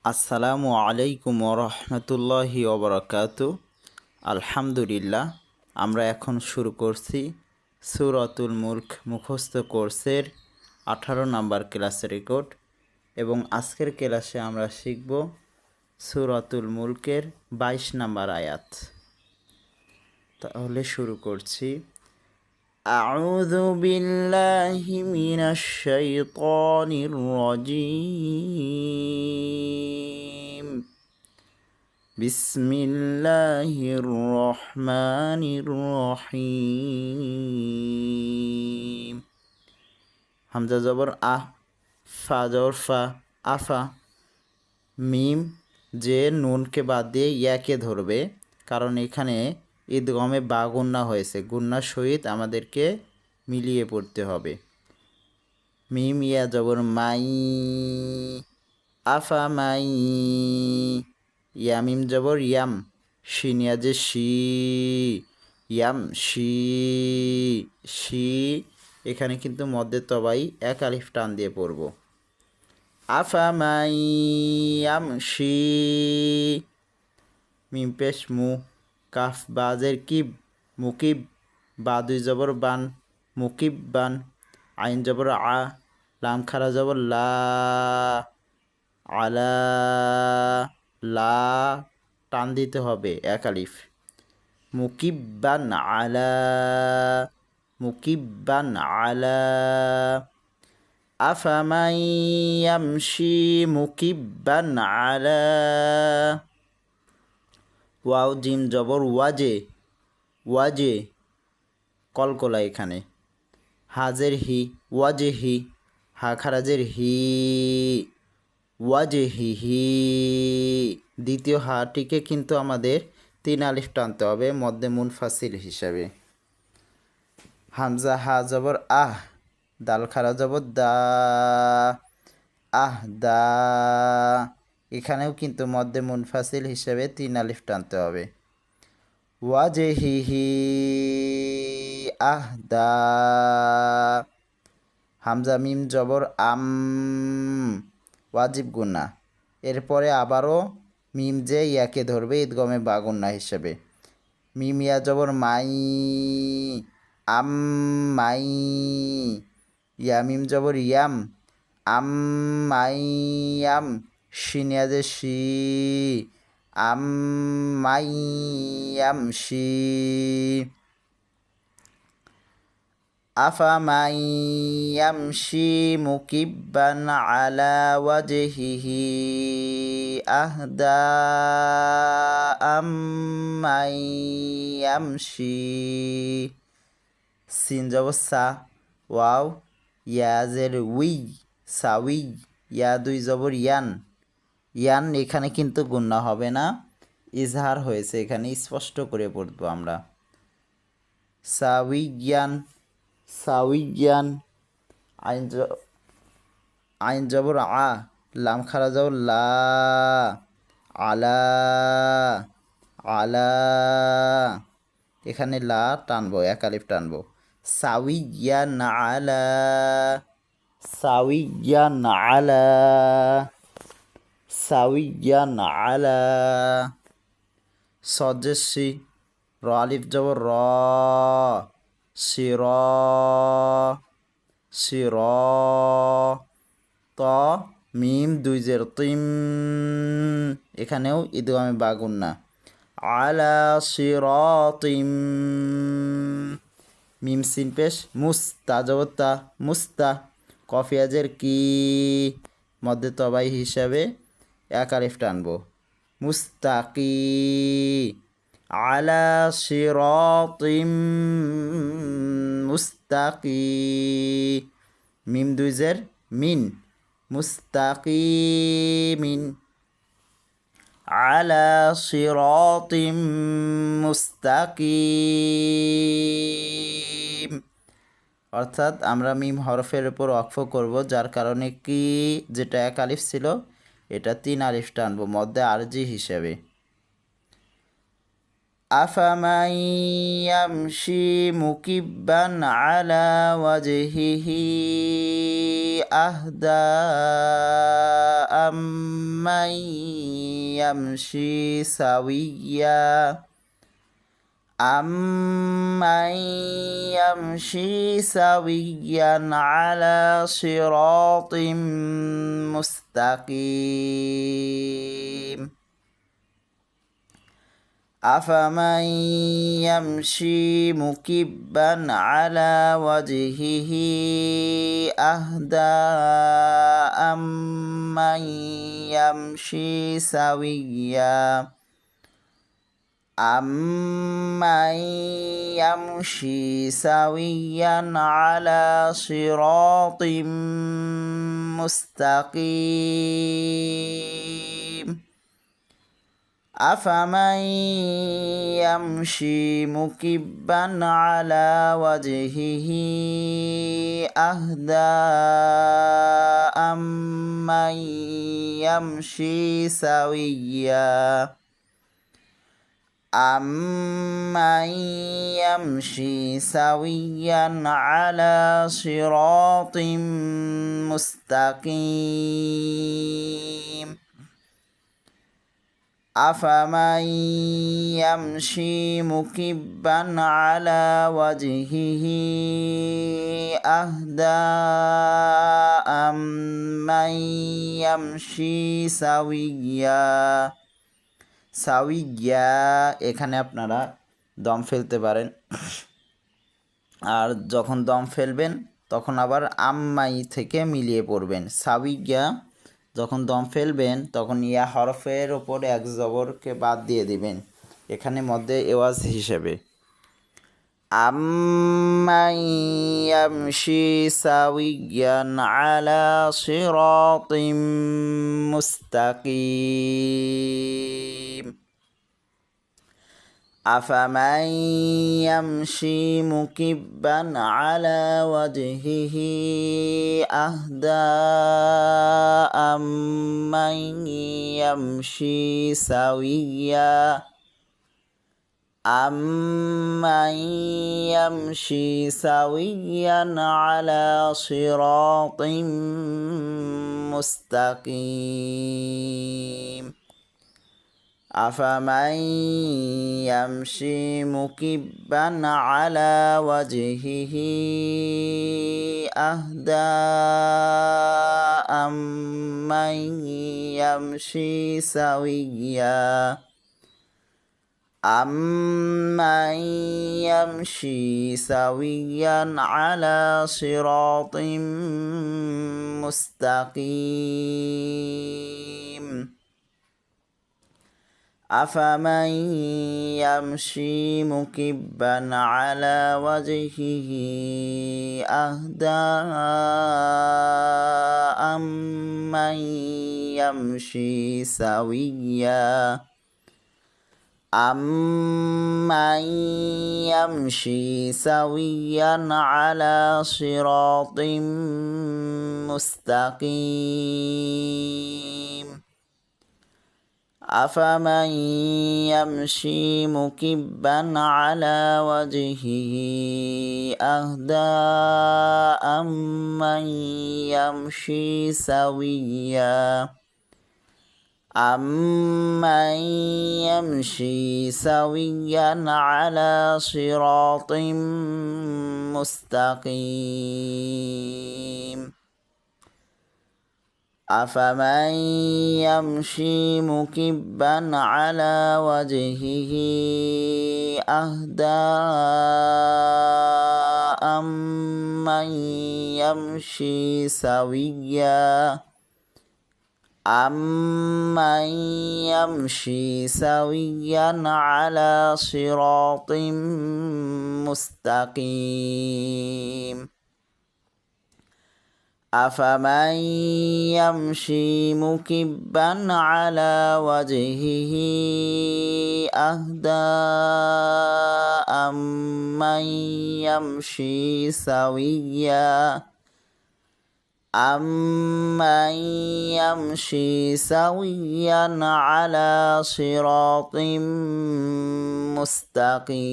আসসালামু আলাইকুম ওরহমতুল্লাহি ওবরাকাতু। আলহামদুলিল্লাহ, আমরা এখন শুরু করছি সূরাতুল মুলক মুখস্থ কোর্সের 18 নাম্বার ক্লাস রেকর্ড। এবং আজকের ক্লাসে আমরা শিখব সূরাতুল মুলকের 22 নাম্বার আয়াত। তাহলে শুরু করছি। আউযু বিল্লাহি মিনাশ শাইতানির রাজীম। বিসমিল্লাহির রহমানির রহিম। হামজা জবর আহ, ফা জবর ফা, আফা। মিম যে নুনকে বাদ দিয়ে ইয়াকে ধরবে, কারণ এখানে ঈদগমে বা গুন্না হয়েছে, গুন্নার সহিত আমাদেরকে মিলিয়ে পড়তে হবে। মিম ইয়া জবর মাই, আফা মাই। ইয়ামিম জবর ইয়াম, শিনিয়া যে শি, ইয়াম শি, শি। এখানে কিন্তু মধ্যে তবাই এক আলিফ টান দিয়ে পড়ব। আফা মাই ইয়াম শি। মিম পেশ মু, কাফ বাজের কিব, মুকিব। বা দুই জবর বান, মুকিব বান। আইন জবর আ, লাম খারা জবর লা, আলা। লা টান দিতে হবে এক আলিফ। মুকিব্বান আলা, মুকিব্বান আলা। আফামান ইয়ামশি মুকিব্বান আলা। ওয়াও জিম জবর ওয়াজে, ওয়াজে। কলকলা এখানে। হাজের হি, ওয়াজে হি। হা খারাজের হি, ওয়াজহিহি। দ্বিতীয় হাটিকে কিন্তু আমাদের 3 আলিফ টানতে হবে মধ্যে মুনফাসিল হিসাবে। হামজা হা জবর আহ, দাল খারা জবর দা, আহ দা। এখানেও কিন্তু মধ্যে মুনফাসিল হিসাবে 3 আলিফ টানতে হবে। ওয়াজহিহি আহ দা। হামজা মিম জবর আম, ওয়াজিব গুন্না। এরপরে আবারও মিম যে ইয়াকে ধরবে ঈদগমে বা গুন্না হিসেবে। মিম ইয়া জবর মাই, আম মাই। ইয়া মিম জবর ইয়াম, আম মাই ইয়াম। শিনিয়া যে শি, আম মাই ইয়াম শি। আফামান ইয়ামশি মুকিব্বান আলা ওয়াজহিহি আহদা আম্মান ইয়ামশি। সিন জবর সা, ওয়াও ইয়াজের উই, সাউই। ইয়া দুই জবর ইয়ান, ইয়ান। এখানে কিন্তু গুন্না হবে না, ইজহার হয়েছে, এখানে স্পষ্ট করে পড়ব আমরা। সাউইয়ান, সাউইয়ান। আইন জবর আ, লাম খারা জবর লা, আলা, আলা। এখানে লা টানবো, এক আলিফ টানবো। সাউইয়ান আলা, সাউইয়ান আলা, সাউইয়ান আলা। সজেসি, র আলিফ জবর র, শির, শির। ত মিম দুই জের তিম। এখানেও ঈদগামে বা গুন্না। আলা সিরাতিম। মিম সিন পেশ মুস, তা জবর তা, মুস্তা। কফিয়াজের কি, মধ্যে তবাই হিসাবে এক আলিফ টানবো। মুস্তাকি, আলা সিরাতিম মুস্তাকি। মিম দুই জের মিন, মুস্তাকিমিন। আলা সিরাতিম মুস্তাকিম। অর্থাৎ আমরা মিম হরফের উপর ওয়াকফ করব, যার কারণে কি যেটা এক আলিফ ছিল এটা 3 আলিফ টানবো মধ্যে আরজি হিসেবে। أفمن يمشي مكبا على وجهه أهدى أمن يمشي سويا على صراط مستقيم أفمن يمشي مكبا على وجهه أهدى أمن يمشي سويا على صراط مستقيم أفمن يمشي مكبا على وجهه أهدى أمن يمشي سويا على صراط مستقيم أفمن يمشي مكبا على وجهه أهدى أمن يمشي سويا এখানে আপনারা দম ফেলতে পারেন, আর যখন দম ফেলবেন তখন আবার আম্মাই থেকে মিলিয়ে পড়বেন। সাউইয়া যখন দম ফেলবেন তখন ইয়া হরফের ওপর এক জবরকে বাদ দিয়ে দিবেন এখানে মধ্যে এওয়াজ হিসেবে। আম্মান ইয়ামশি সাউইয়ান আলা সিরাতিম মুস্তাকিম أفمن يمشي مكبا على وجهه أهدى أمن يمشي سويا على صراط مستقيم أفمن يمشي مكبا على وجهه أهدى أمن يمشي سويا على صراط مستقيم أفمن يمشي مكبا على وجهه أهدى أمن يمشي سويا على صراط مستقيم أفمن يمشي مكبا على وجهه أهدى أمن يمشي سويا على صراط مستقيم أفمن يمشي مكبا على وجهه أهدى أمن يمشي سويا على صراط مستقيم أفمن يمشي مكبا على وجهه أهدى أمن يمشي سويا أمن يمشي سويا على صراط مستقيم